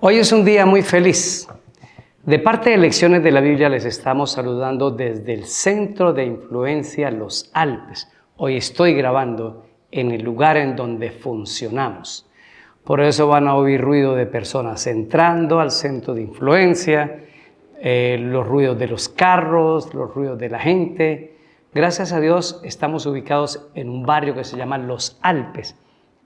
Hoy es un día muy feliz. De parte de Lecciones de la Biblia les estamos saludando desde el Centro de Influencia Los Alpes. Hoy estoy grabando en el lugar en donde funcionamos. Por eso van a oír ruido de personas entrando al centro de influencia, los ruidos de los carros, los ruidos de la gente. Gracias a Dios estamos ubicados en un barrio que se llama Los Alpes,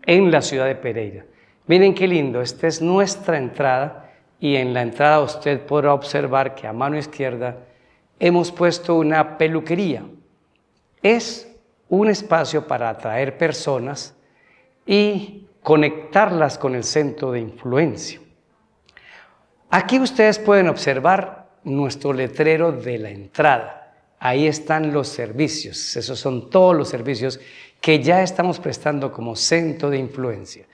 en la ciudad de Pereira. Miren qué lindo, esta es nuestra entrada y en la entrada usted podrá observar que a mano izquierda hemos puesto una peluquería. Es un espacio para atraer personas y conectarlas con el centro de influencia. Aquí ustedes pueden observar nuestro letrero de la entrada. Ahí están los servicios, esos son todos los servicios que ya estamos prestando como centro de influencia.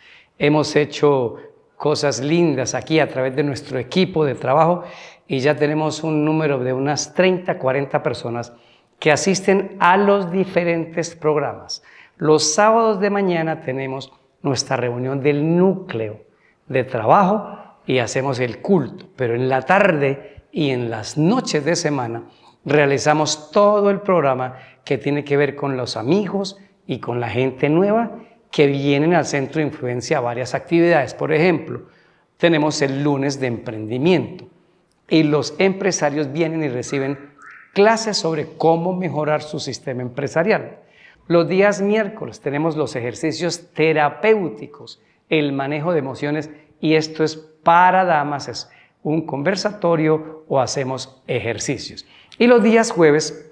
Hemos hecho cosas lindas aquí a través de nuestro equipo de trabajo y ya tenemos un número de unas 30, 40 personas que asisten a los diferentes programas. Los sábados de mañana tenemos nuestra reunión del núcleo de trabajo y hacemos el culto, pero en la tarde y en las noches de semana realizamos todo el programa que tiene que ver con los amigos y con la gente nueva que vienen al centro de influencia a varias actividades. Por ejemplo, tenemos el lunes de emprendimiento y los empresarios vienen y reciben clases sobre cómo mejorar su sistema empresarial. Los días miércoles tenemos los ejercicios terapéuticos, el manejo de emociones, y esto es para damas, es un conversatorio o hacemos ejercicios. Y los días jueves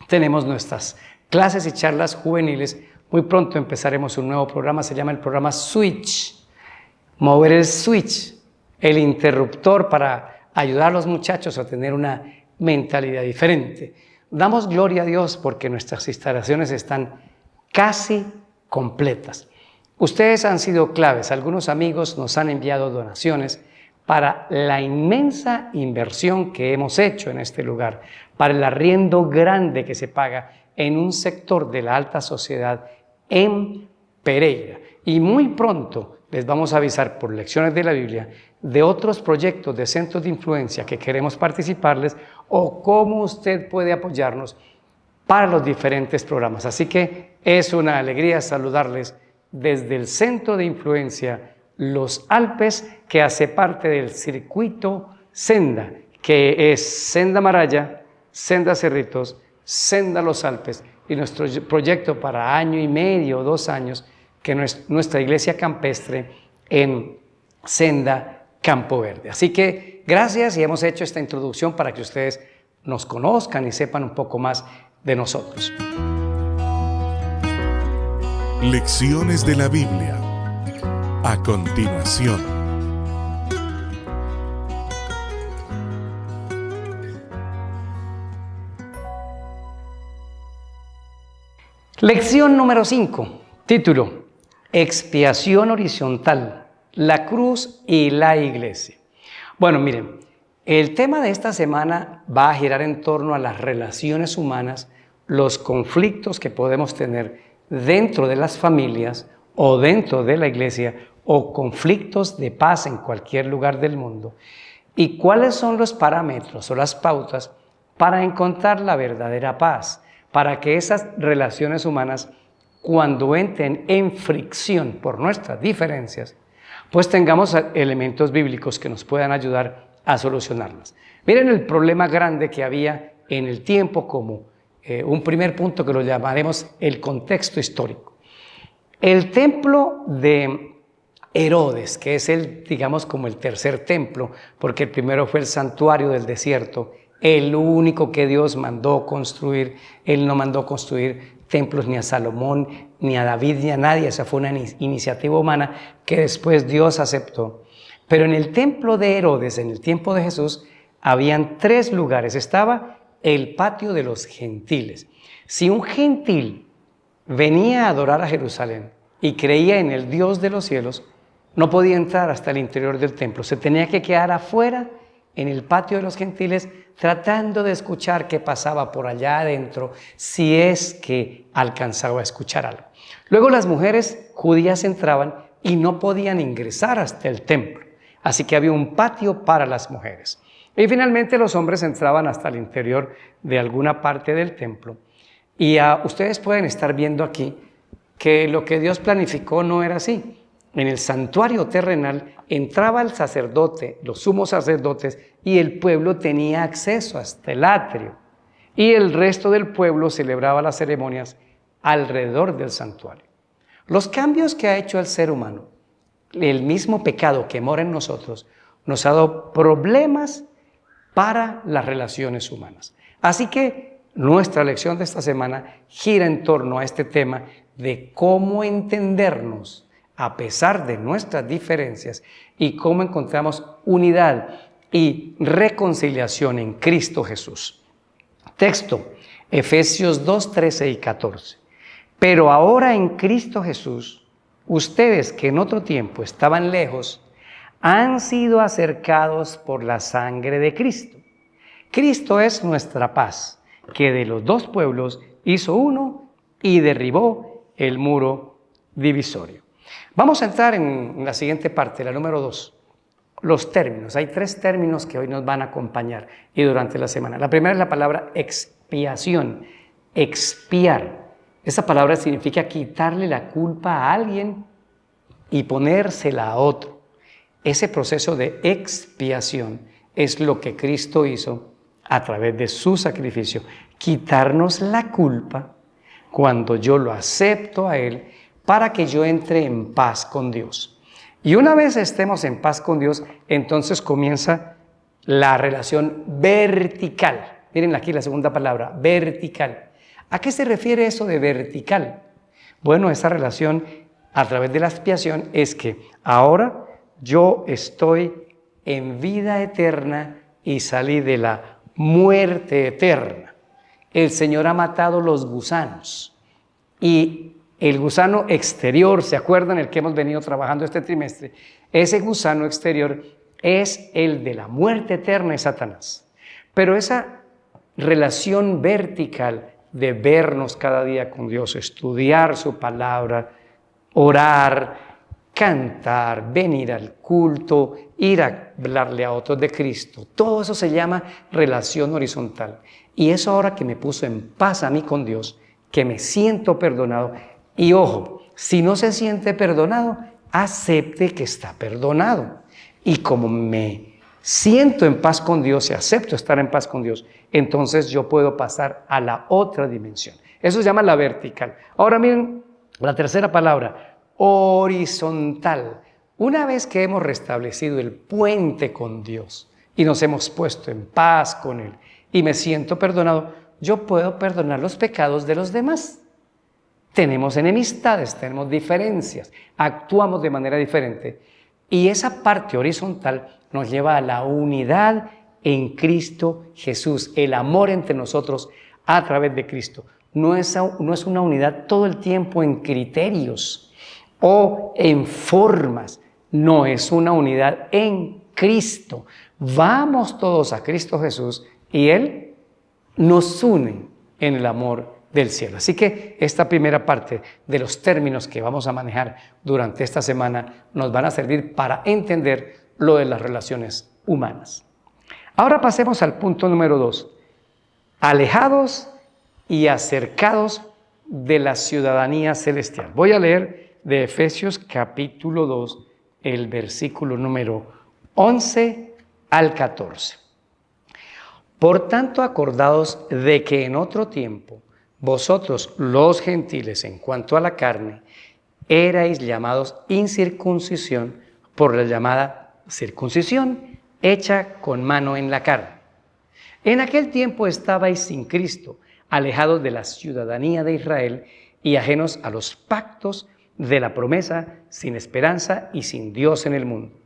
tenemos nuestras clases y charlas juveniles. Muy pronto empezaremos un nuevo programa, se llama el programa Switch. Mover el switch, el interruptor para ayudar a los muchachos a tener una mentalidad diferente. Damos gloria a Dios porque nuestras instalaciones están casi completas. Ustedes han sido claves, algunos amigos nos han enviado donaciones para la inmensa inversión que hemos hecho en este lugar, para el arriendo grande que se paga en un sector de la alta sociedad en Pereira. Y muy pronto les vamos a avisar por Lecciones de la Biblia de otros proyectos de centros de influencia que queremos participarles o cómo usted puede apoyarnos para los diferentes programas. Así que es una alegría saludarles desde el Centro de Influencia Los Alpes, que hace parte del circuito Senda, que es Senda Maraya, Senda Cerritos, Senda Los Alpes, y nuestro proyecto para año y medio o 2 años, que es nuestra iglesia campestre en Senda Campo Verde. Así que gracias, y hemos hecho esta introducción para que ustedes nos conozcan y sepan un poco más de nosotros. Lecciones de la Biblia. A continuación. Lección número 5, título: Expiación horizontal, la cruz y la iglesia. Bueno, miren, el tema de esta semana va a girar en torno a las relaciones humanas, los conflictos que podemos tener dentro de las familias o dentro de la iglesia, o conflictos de paz en cualquier lugar del mundo, y cuáles son los parámetros o las pautas para encontrar la verdadera paz, para que esas relaciones humanas, cuando entren en fricción por nuestras diferencias, pues tengamos elementos bíblicos que nos puedan ayudar a solucionarlas. Miren el problema grande que había en el tiempo, como un primer punto que lo llamaremos el contexto histórico. El templo de Herodes, que es digamos como el tercer templo, porque el primero fue el santuario del desierto, el único que Dios mandó construir. Él no mandó construir templos ni a Salomón, ni a David, ni a nadie. Esa fue una iniciativa humana que después Dios aceptó. Pero en el templo de Herodes, en el tiempo de Jesús, habían 3 lugares. Estaba el patio de los gentiles. Si un gentil venía a adorar a Jerusalén y creía en el Dios de los cielos, no podía entrar hasta el interior del templo. Se tenía que quedar afuera, en el patio de los gentiles, tratando de escuchar qué pasaba por allá adentro, si es que alcanzaba a escuchar algo. Luego las mujeres judías entraban y no podían ingresar hasta el templo. Así que había un patio para las mujeres. Y finalmente los hombres entraban hasta el interior de alguna parte del templo. Y ustedes pueden estar viendo aquí que lo que Dios planificó no era así. En el santuario terrenal entraba el sacerdote, los sumos sacerdotes, y el pueblo tenía acceso hasta el atrio. Y el resto del pueblo celebraba las ceremonias alrededor del santuario. Los cambios que ha hecho el ser humano, el mismo pecado que mora en nosotros, nos ha dado problemas para las relaciones humanas. Así que nuestra lección de esta semana gira en torno a este tema de cómo entendernos a pesar de nuestras diferencias y cómo encontramos unidad y reconciliación en Cristo Jesús. Texto, Efesios 2, 13 y 14. Pero ahora en Cristo Jesús, ustedes que en otro tiempo estaban lejos, han sido acercados por la sangre de Cristo. Cristo es nuestra paz, que de los dos pueblos hizo uno y derribó el muro divisorio. Vamos a entrar en la siguiente parte, la número 2. Los términos. Hay 3 términos que hoy nos van a acompañar y durante la semana. La primera es la palabra expiación, expiar. Esa palabra significa quitarle la culpa a alguien y ponérsela a otro. Ese proceso de expiación es lo que Cristo hizo a través de su sacrificio. Quitarnos la culpa cuando yo lo acepto a Él para que yo entre en paz con Dios. Y una vez estemos en paz con Dios, entonces comienza la relación vertical. Miren aquí la segunda palabra, vertical. ¿A qué se refiere eso de vertical? Bueno, esa relación a través de la expiación es que ahora yo estoy en vida eterna y salí de la muerte eterna. El Señor ha matado los gusanos y el gusano exterior, ¿se acuerdan? El que hemos venido trabajando este trimestre. Ese gusano exterior es el de la muerte eterna de Satanás. Pero esa relación vertical de vernos cada día con Dios, estudiar su palabra, orar, cantar, venir al culto, ir a hablarle a otros de Cristo, todo eso se llama relación horizontal. Y eso ahora que me puso en paz a mí con Dios, que me siento perdonado. Y ojo, si no se siente perdonado, acepte que está perdonado. Y como me siento en paz con Dios y acepto estar en paz con Dios, entonces yo puedo pasar a la otra dimensión. Eso se llama la vertical. Ahora miren la tercera palabra, horizontal. Una vez que hemos restablecido el puente con Dios y nos hemos puesto en paz con Él y me siento perdonado, yo puedo perdonar los pecados de los demás. Tenemos enemistades, tenemos diferencias, actuamos de manera diferente. Y esa parte horizontal nos lleva a la unidad en Cristo Jesús, el amor entre nosotros a través de Cristo. No es una unidad todo el tiempo en criterios o en formas, no, es una unidad en Cristo. Vamos todos a Cristo Jesús y Él nos une en el amor del cielo. Así que esta primera parte de los términos que vamos a manejar durante esta semana nos van a servir para entender lo de las relaciones humanas. Ahora pasemos al punto número 2. Alejados y acercados de la ciudadanía celestial. Voy a leer de Efesios capítulo 2, el versículo número 11 al 14. Por tanto, acordaos de que en otro tiempo vosotros, los gentiles, en cuanto a la carne, erais llamados incircuncisión por la llamada circuncisión hecha con mano en la carne. En aquel tiempo estabais sin Cristo, alejados de la ciudadanía de Israel y ajenos a los pactos de la promesa, sin esperanza y sin Dios en el mundo.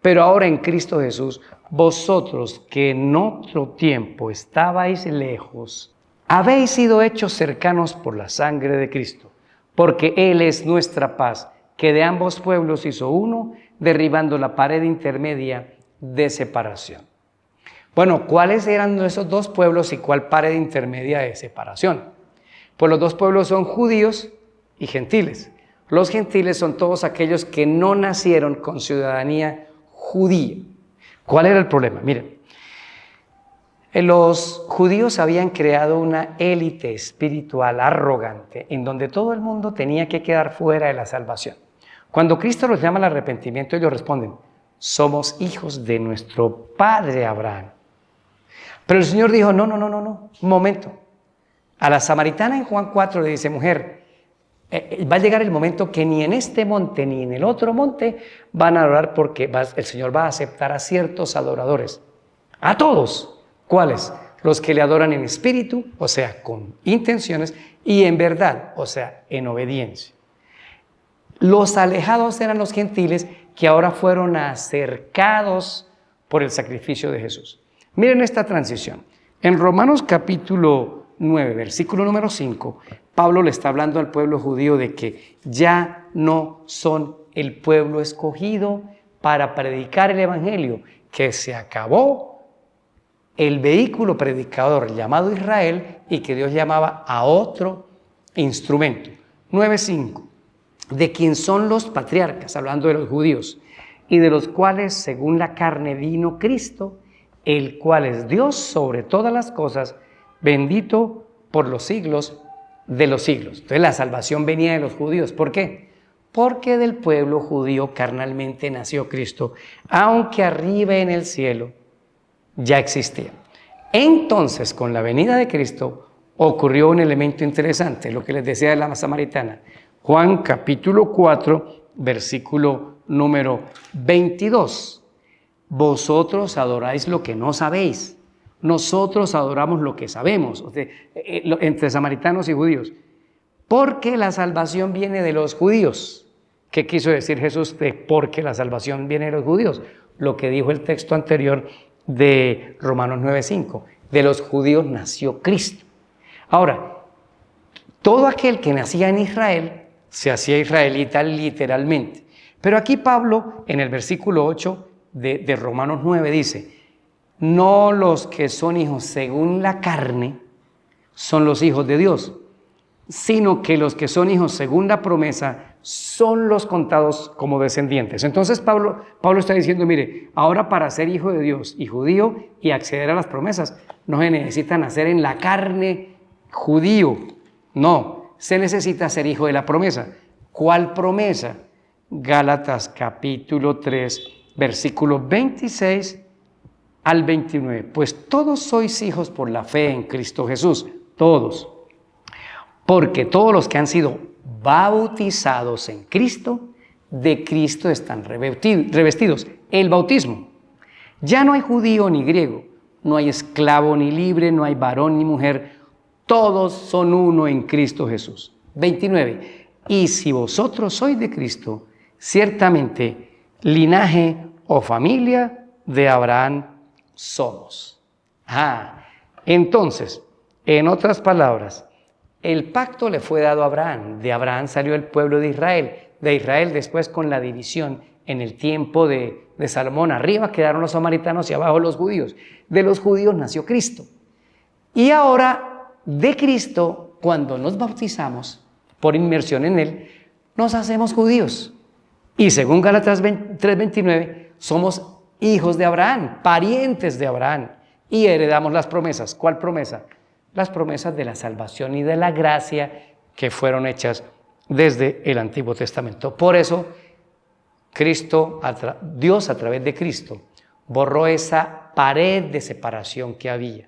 Pero ahora en Cristo Jesús, vosotros que en otro tiempo estabais lejos, habéis sido hechos cercanos por la sangre de Cristo, porque Él es nuestra paz, que de ambos pueblos hizo uno, derribando la pared intermedia de separación. Bueno, ¿cuáles eran esos dos pueblos y cuál pared intermedia de separación? Pues los dos pueblos son judíos y gentiles. Los gentiles son todos aquellos que no nacieron con ciudadanía judía. ¿Cuál era el problema? Miren, los judíos habían creado una élite espiritual arrogante en donde todo el mundo tenía que quedar fuera de la salvación. Cuando Cristo los llama al arrepentimiento, ellos responden: somos hijos de nuestro padre Abraham. Pero el Señor dijo: no, un momento. A la samaritana en Juan 4 le dice: mujer, va a llegar el momento que ni en este monte ni en el otro monte van a adorar, porque el Señor va a aceptar a ciertos adoradores. A todos. ¿Cuáles? Los que le adoran en espíritu, o sea, con intenciones, y en verdad, o sea, en obediencia. Los alejados eran los gentiles, que ahora fueron acercados por el sacrificio de Jesús. Miren esta transición. En Romanos capítulo 9, versículo número 5, Pablo le está hablando al pueblo judío de que ya no son el pueblo escogido para predicar el evangelio, que se acabó el vehículo predicador llamado Israel y que Dios llamaba a otro instrumento. 9:5, de quien son los patriarcas, hablando de los judíos, y de los cuales según la carne vino Cristo, el cual es Dios sobre todas las cosas, bendito por los siglos de los siglos. Entonces la salvación venía de los judíos. ¿Por qué? Porque del pueblo judío carnalmente nació Cristo, aunque arriba en el cielo ya existía. Entonces, con la venida de Cristo, ocurrió un elemento interesante, lo que les decía de la samaritana. Juan capítulo 4, versículo número 22. Vosotros adoráis lo que no sabéis. Nosotros adoramos lo que sabemos, o sea, entre samaritanos y judíos. Porque la salvación viene de los judíos. ¿Qué quiso decir Jesús de porque la salvación viene de los judíos? Lo que dijo el texto anterior de Romanos 9:5. De los judíos nació Cristo. Ahora, todo aquel que nacía en Israel se hacía israelita literalmente. Pero aquí Pablo, en el versículo 8 de Romanos 9, dice: no los que son hijos según la carne son los hijos de Dios, sino que los que son hijos según la promesa son los contados como descendientes. Entonces Pablo está diciendo: mire, ahora para ser hijo de Dios y judío y acceder a las promesas, no se necesita nacer en la carne judío, no, se necesita ser hijo de la promesa. ¿Cuál promesa? Gálatas capítulo 3, versículos 26 al 29. Pues todos sois hijos por la fe en Cristo Jesús, todos. Porque todos los que han sido bautizados en Cristo, de Cristo están revestidos. El bautismo. Ya no hay judío ni griego, no hay esclavo ni libre, no hay varón ni mujer, todos son uno en Cristo Jesús. 29. Y si vosotros sois de Cristo, ciertamente linaje o familia de Abraham somos. Entonces, en otras palabras, el pacto le fue dado a Abraham. De Abraham salió el pueblo de Israel después con la división en el tiempo de Salomón. Arriba quedaron los samaritanos y abajo los judíos. De los judíos nació Cristo. Y ahora de Cristo, cuando nos bautizamos por inmersión en Él, nos hacemos judíos. Y según Gálatas 3:29, somos hijos de Abraham, parientes de Abraham, y heredamos las promesas. ¿Cuál promesa? Las promesas de la salvación y de la gracia que fueron hechas desde el Antiguo Testamento. Por eso, Dios a través de Cristo borró esa pared de separación que había.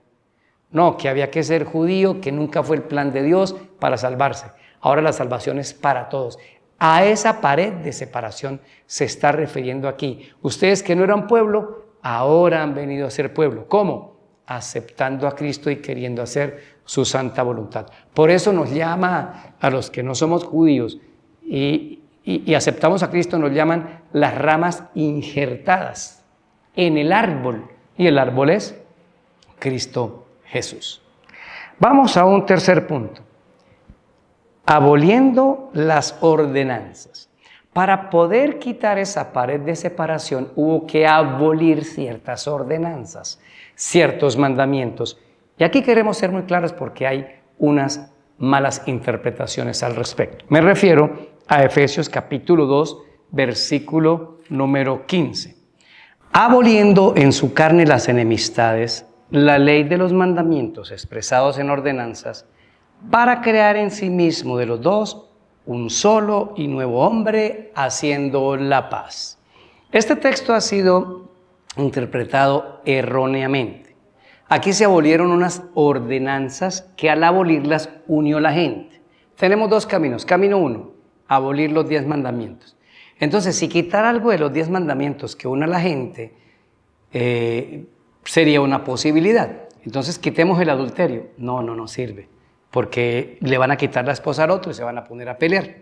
No, que había que ser judío, que nunca fue el plan de Dios para salvarse. Ahora la salvación es para todos. A esa pared de separación se está refiriendo aquí. Ustedes que no eran pueblo, ahora han venido a ser pueblo. ¿Cómo? Aceptando a Cristo y queriendo hacer su santa voluntad. Por eso nos llama a los que no somos judíos y aceptamos a Cristo, nos llaman las ramas injertadas en el árbol. Y el árbol es Cristo Jesús. Vamos a un tercer punto. Aboliendo las ordenanzas. Para poder quitar esa pared de separación hubo que abolir ciertas ordenanzas, ciertos mandamientos. Y aquí queremos ser muy claros porque hay unas malas interpretaciones al respecto. Me refiero a Efesios capítulo 2, versículo número 15. aboliendo en su carne las enemistades, la ley de los mandamientos expresados en ordenanzas, para crear en sí mismo de los dos un solo y nuevo hombre, haciendo la paz. Este texto ha sido interpretado erróneamente. Aquí se abolieron unas ordenanzas que al abolirlas unió la gente. Tenemos dos caminos. Camino 1, abolir los 10 mandamientos. Entonces, si quitar algo de los 10 mandamientos que une a la gente, sería una posibilidad. Entonces, quitemos el adulterio. No sirve, porque le van a quitar la esposa al otro y se van a poner a pelear.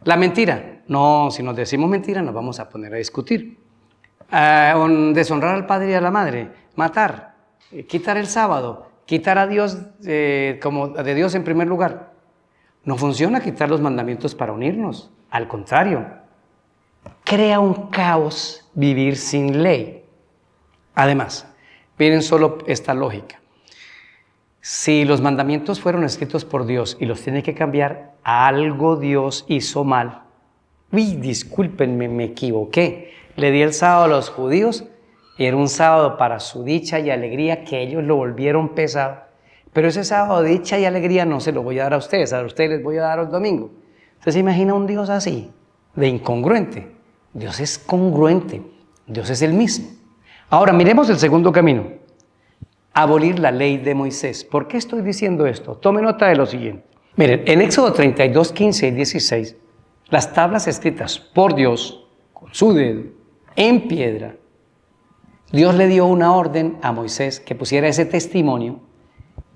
La mentira. No, si nos decimos mentira nos vamos a poner a discutir. Deshonrar al padre y a la madre. Matar. Quitar el sábado. Quitar a Dios como de Dios en primer lugar. No funciona quitar los mandamientos para unirnos. Al contrario, crea un caos vivir sin ley. Además, miren solo esta lógica. Si los mandamientos fueron escritos por Dios y los tiene que cambiar, algo Dios hizo mal. Uy, discúlpenme, me equivoqué. Le di el sábado a los judíos y era un sábado para su dicha y alegría que ellos lo volvieron pesado. Pero ese sábado de dicha y alegría no se lo voy a dar a ustedes les voy a dar el domingo. ¿Usted se imagina un Dios así, de incongruente? Dios es congruente, Dios es el mismo. Ahora miremos el segundo camino, abolir la ley de Moisés. ¿Por qué estoy diciendo esto? Tome nota de lo siguiente. Miren, en Éxodo 32, 15 y 16, las tablas escritas por Dios, con su dedo, en piedra, Dios le dio una orden a Moisés que pusiera ese testimonio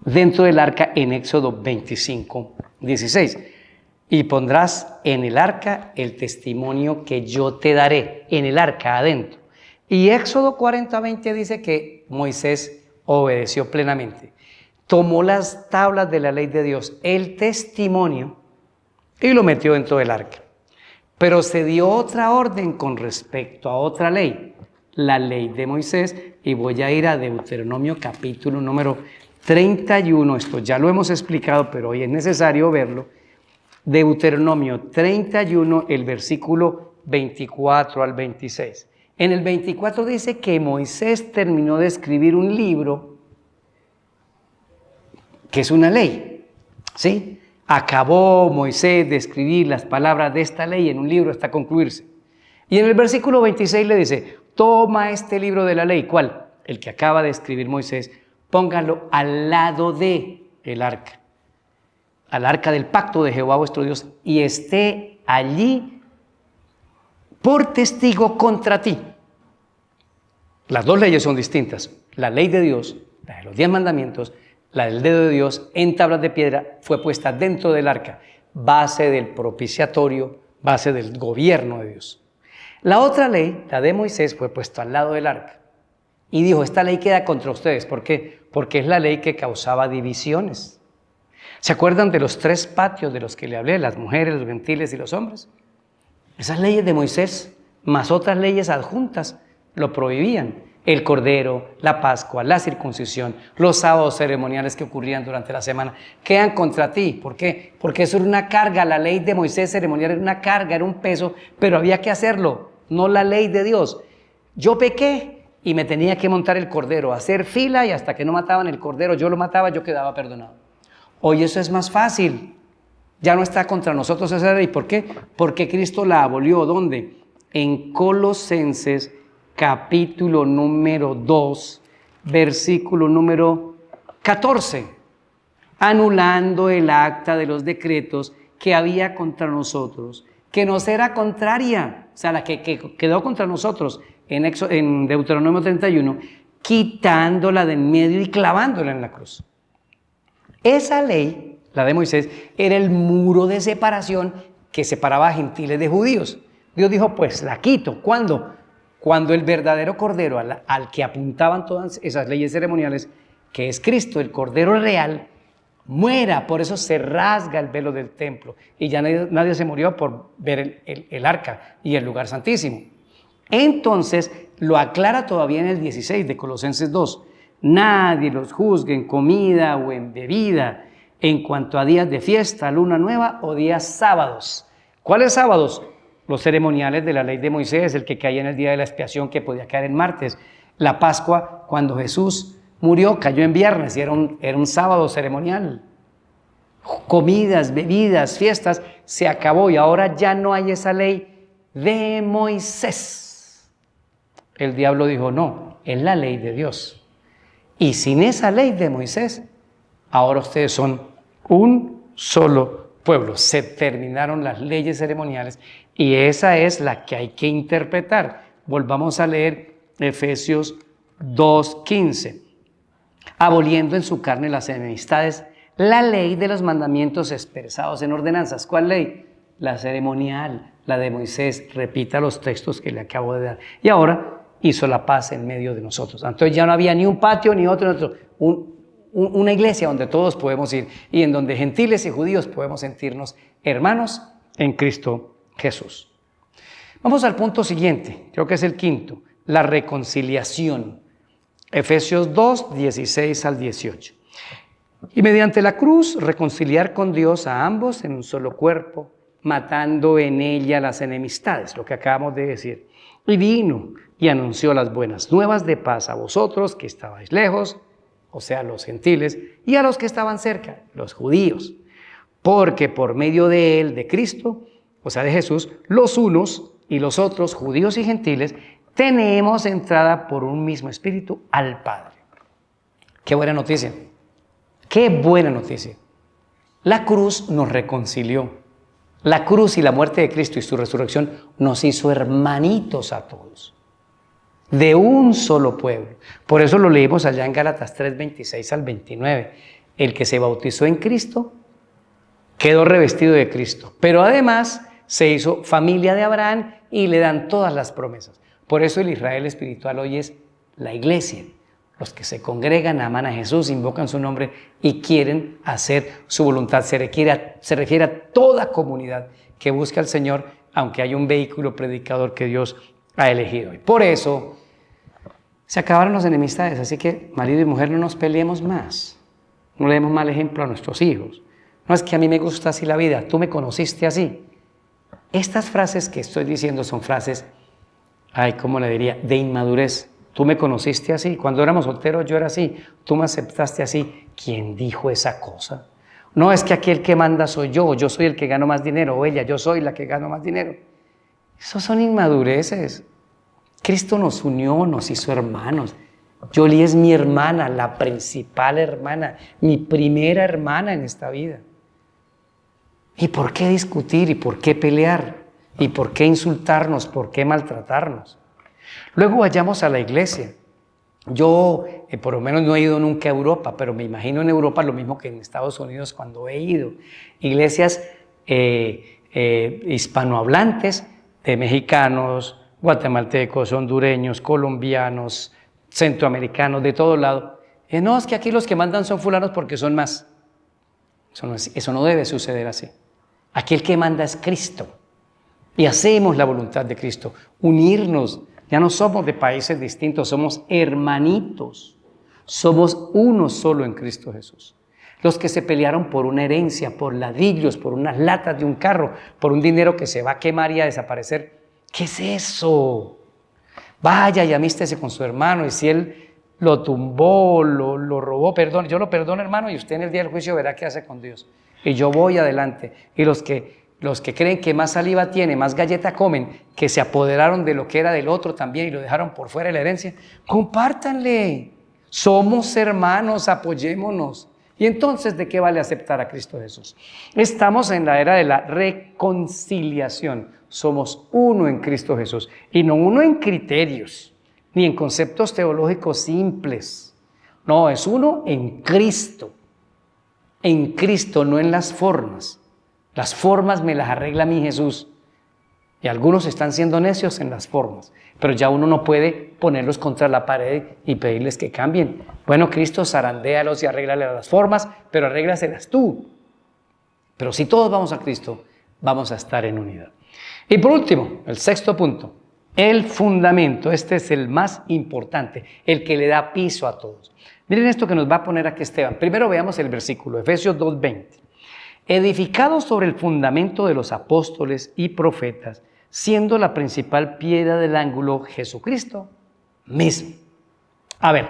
dentro del arca en Éxodo 25, 16. Y pondrás en el arca el testimonio que yo te daré, en el arca adentro. Y Éxodo 40, 20 dice que Moisés obedeció plenamente. Tomó las tablas de la ley de Dios, el testimonio, y lo metió dentro del arca. Pero se dio otra orden con respecto a otra ley, la ley de Moisés, y voy a ir a Deuteronomio capítulo número 31, esto ya lo hemos explicado, pero hoy es necesario verlo. Deuteronomio 31, el versículo 24 al 26. En el 24 dice que Moisés terminó de escribir un libro que es una ley, ¿sí? Acabó Moisés de escribir las palabras de esta ley en un libro hasta concluirse. Y en el versículo 26 le dice, toma este libro de la ley, ¿cuál? El que acaba de escribir Moisés, póngalo al lado de el arca, al arca del pacto de Jehová vuestro Dios, y esté allí por testigo contra ti. Las dos leyes son distintas. La ley de Dios, la de los 10 mandamientos, la del dedo de Dios en tablas de piedra fue puesta dentro del arca, base del propiciatorio, base del gobierno de Dios. La otra ley, la de Moisés, fue puesta al lado del arca. Y dijo, esta ley queda contra ustedes. ¿Por qué? Porque es la ley que causaba divisiones. ¿Se acuerdan de los 3 patios de los que le hablé? Las mujeres, los gentiles y los hombres. Esas leyes de Moisés, más otras leyes adjuntas, lo prohibían. El cordero, la Pascua, la circuncisión, los sábados ceremoniales que ocurrían durante la semana, quedan contra ti. ¿Por qué? Porque eso era una carga. La ley de Moisés ceremonial era una carga, era un peso, pero había que hacerlo, no la ley de Dios. Yo pequé y me tenía que montar el cordero, hacer fila, y hasta que no mataban el cordero, yo lo mataba, yo quedaba perdonado. Hoy eso es más fácil. Ya no está contra nosotros esa ley. ¿Por qué? Porque Cristo la abolió. ¿Dónde? En Colosenses capítulo número 2, versículo número 14. Anulando el acta de los decretos que había contra nosotros, que nos era contraria, o sea, la que quedó contra nosotros en Deuteronomio 31, quitándola de en medio y clavándola en la cruz. Esa ley, la de Moisés, era el muro de separación que separaba a gentiles de judíos. Dios dijo, pues la quito. ¿Cuándo? Cuando el verdadero cordero al que apuntaban todas esas leyes ceremoniales, que es Cristo, el cordero real, muera. Por eso se rasga el velo del templo y ya nadie se murió por ver el arca y el lugar santísimo. Entonces lo aclara todavía en el 16 de Colosenses 2. Nadie los juzgue en comida o en bebida, en cuanto a días de fiesta, luna nueva o días sábados. ¿Cuáles sábados? los ceremoniales de la ley de Moisés, el que caía en el día de la expiación, que podía caer en martes. La Pascua, cuando Jesús murió, cayó en viernes y era un sábado ceremonial. Comidas, bebidas, fiestas, se acabó y ahora ya no hay esa ley de Moisés. El diablo dijo, no, es la ley de Dios. Y sin esa ley de Moisés, ahora ustedes son un solo pueblo. Se terminaron las leyes ceremoniales y esa es la que hay que interpretar. Volvamos a leer Efesios 2:15. Aboliendo en su carne las enemistades, la ley de los mandamientos expresados en ordenanzas. ¿Cuál ley? La ceremonial, la de Moisés. Repita los textos que le acabo de dar. Y ahora hizo la paz en medio de nosotros. Entonces ya no había ni un patio ni otro, una iglesia donde todos podemos ir y en donde gentiles y judíos podemos sentirnos hermanos en Cristo Jesús. Vamos al punto siguiente, creo que es el quinto, la reconciliación. Efesios 2, 16 al 18. Y mediante la cruz reconciliar con Dios a ambos en un solo cuerpo, matando en ella las enemistades, lo que acabamos de decir. Y vino y anunció las buenas nuevas de paz a vosotros que estabais lejos, o sea, los gentiles, y a los que estaban cerca, los judíos. Porque por medio de él, de Cristo, o sea, de Jesús, los unos y los otros, judíos y gentiles, tenemos entrada por un mismo espíritu al Padre. ¡Qué buena noticia! ¡Qué buena noticia! La cruz nos reconcilió. La cruz y la muerte de Cristo y su resurrección nos hizo hermanitos a todos, de un solo pueblo. Por eso lo leímos allá en Gálatas 3, 26 al 29. El que se bautizó en Cristo quedó revestido de Cristo, pero además se hizo familia de Abraham y le dan todas las promesas. Por eso el Israel espiritual hoy es la iglesia. Los que se congregan, aman a Jesús, invocan su nombre y quieren hacer su voluntad. Se refiere a toda comunidad que busca al Señor, aunque hay un vehículo predicador que Dios ha elegido. Y por eso se acabaron las enemistades. Así que, marido y mujer, no nos peleemos más. No le demos mal ejemplo a nuestros hijos. No es que a mí me gusta así la vida, tú me conociste así. Estas frases que estoy diciendo son frases, ¿cómo le diría? De inmadurez. Tú me conociste así, cuando éramos solteros yo era así, tú me aceptaste así. ¿Quién dijo esa cosa? No, es que aquí el que manda soy yo soy el que gano más dinero, o ella, yo soy la que gano más dinero. Esos son inmadureces. Cristo nos unió, nos hizo hermanos. Yoli es mi hermana, la principal hermana, mi primera hermana en esta vida. ¿Y por qué discutir? ¿Y por qué pelear? ¿Y por qué insultarnos? ¿Por qué maltratarnos? Luego vayamos a la iglesia. Yo, por lo menos no he ido nunca a Europa, pero me imagino en Europa lo mismo que en Estados Unidos cuando he ido. Iglesias hispanohablantes de mexicanos, guatemaltecos, hondureños, colombianos, centroamericanos, de todo lado. No, es que aquí los que mandan son fulanos porque son más. Eso no debe suceder así. Aquí el que manda es Cristo. Y hacemos la voluntad de Cristo, unirnos. Ya no somos de países distintos, somos hermanitos. Somos uno solo en Cristo Jesús. Los que se pelearon por una herencia, por ladrillos, por unas latas de un carro, por un dinero que se va a quemar y a desaparecer. ¿Qué es eso? Vaya y amístese con su hermano, y si él lo tumbó, lo robó, perdón, yo lo perdono, hermano, y usted en el día del juicio verá qué hace con Dios. Y yo voy adelante. Y los que creen que más saliva tiene, más galleta comen, que se apoderaron de lo que era del otro también y lo dejaron por fuera de la herencia, compártanle. Somos hermanos, apoyémonos. Y entonces, ¿de qué vale aceptar a Cristo Jesús? Estamos en la era de la reconciliación. Somos uno en Cristo Jesús. Y no uno en criterios, ni en conceptos teológicos simples. No, es uno en Cristo. En Cristo, no en las formas. Las formas me las arregla mi Jesús. Y algunos están siendo necios en las formas. Pero ya uno no puede ponerlos contra la pared y pedirles que cambien. Bueno, Cristo, zarandéalos y arréglale las formas, pero arréglaselas tú. Pero si todos vamos a Cristo, vamos a estar en unidad. Y por último, el sexto punto, el fundamento. Este es el más importante, el que le da piso a todos. Miren esto que nos va a poner aquí Esteban. Primero veamos el versículo, Efesios 2:20. Edificados sobre el fundamento de los apóstoles y profetas, siendo la principal piedra del ángulo Jesucristo mismo. A ver,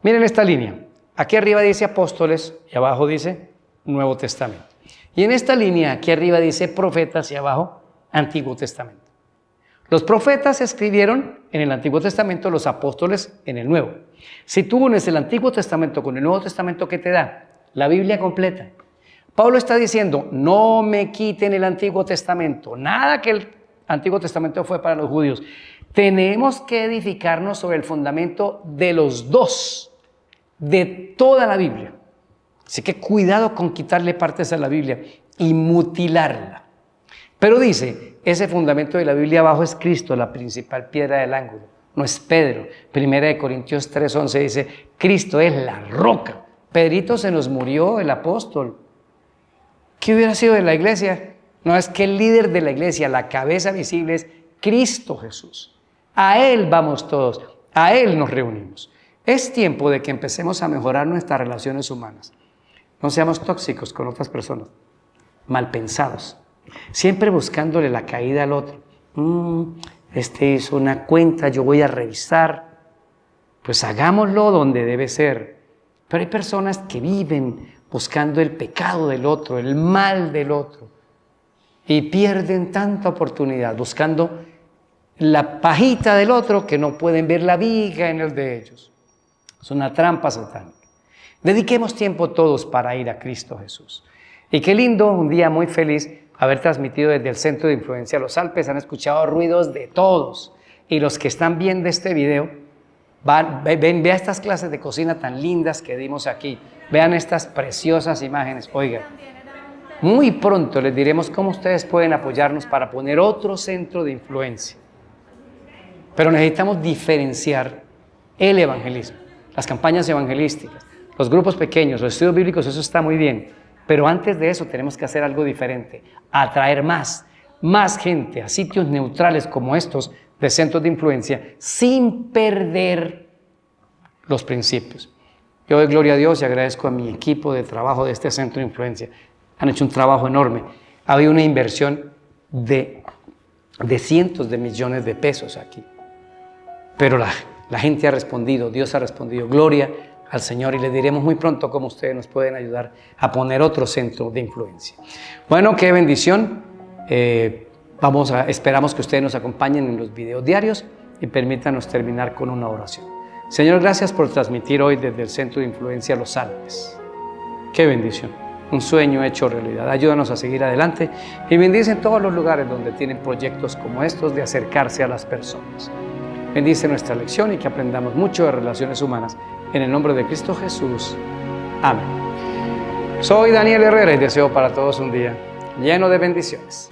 miren esta línea. Aquí arriba dice apóstoles y abajo dice Nuevo Testamento. Y en esta línea aquí arriba dice profetas y abajo Antiguo Testamento. Los profetas escribieron en el Antiguo Testamento, los apóstoles en el Nuevo. Si tú unes el Antiguo Testamento con el Nuevo Testamento, ¿qué te da? La Biblia completa. Pablo está diciendo, no me quiten el Antiguo Testamento, nada que el Antiguo Testamento fue para los judíos. Tenemos que edificarnos sobre el fundamento de los dos, de toda la Biblia. Así que cuidado con quitarle partes a la Biblia y mutilarla. Pero dice, ese fundamento de la Biblia abajo es Cristo, la principal piedra del ángulo, no es Pedro. 1 Corintios 3:11 dice, Cristo es la roca. Pedrito se nos murió, el apóstol. ¿Qué hubiera sido de la iglesia? No, es que el líder de la iglesia, la cabeza visible es Cristo Jesús. A Él vamos todos, a Él nos reunimos. Es tiempo de que empecemos a mejorar nuestras relaciones humanas. No seamos tóxicos con otras personas, mal pensados, siempre buscándole la caída al otro. Este hizo una cuenta, yo voy a revisar. Pues hagámoslo donde debe ser. Pero hay personas que viven buscando el pecado del otro, el mal del otro, y pierden tanta oportunidad buscando la pajita del otro que no pueden ver la viga en el de ellos. Es una trampa satánica. Dediquemos tiempo todos para ir a Cristo Jesús. Y qué lindo, un día muy feliz, haber transmitido desde el Centro de Influencia Los Alpes. Han escuchado ruidos de todos. Y los que están viendo este video, vean estas clases de cocina tan lindas que dimos aquí. Vean estas preciosas imágenes. Oigan, muy pronto les diremos cómo ustedes pueden apoyarnos para poner otro centro de influencia. Pero necesitamos diferenciar el evangelismo, las campañas evangelísticas, los grupos pequeños, los estudios bíblicos, eso está muy bien. Pero antes de eso tenemos que hacer algo diferente, atraer más gente a sitios neutrales como estos de centros de influencia sin perder los principios. Yo doy gloria a Dios y agradezco a mi equipo de trabajo de este centro de influencia. Han hecho un trabajo enorme. Ha habido una inversión de cientos de millones de pesos aquí. Pero la gente ha respondido, Dios ha respondido. Gloria al Señor, y les diremos muy pronto cómo ustedes nos pueden ayudar a poner otro centro de influencia. Bueno, qué bendición. Esperamos que ustedes nos acompañen en los videos diarios y permítanos terminar con una oración. Señor, gracias por transmitir hoy desde el Centro de Influencia Los Alpes. Qué bendición, un sueño hecho realidad. Ayúdanos a seguir adelante y bendice en todos los lugares donde tienen proyectos como estos de acercarse a las personas. Bendice nuestra lección y que aprendamos mucho de relaciones humanas. En el nombre de Cristo Jesús. Amén. Soy Daniel Herrera y deseo para todos un día lleno de bendiciones.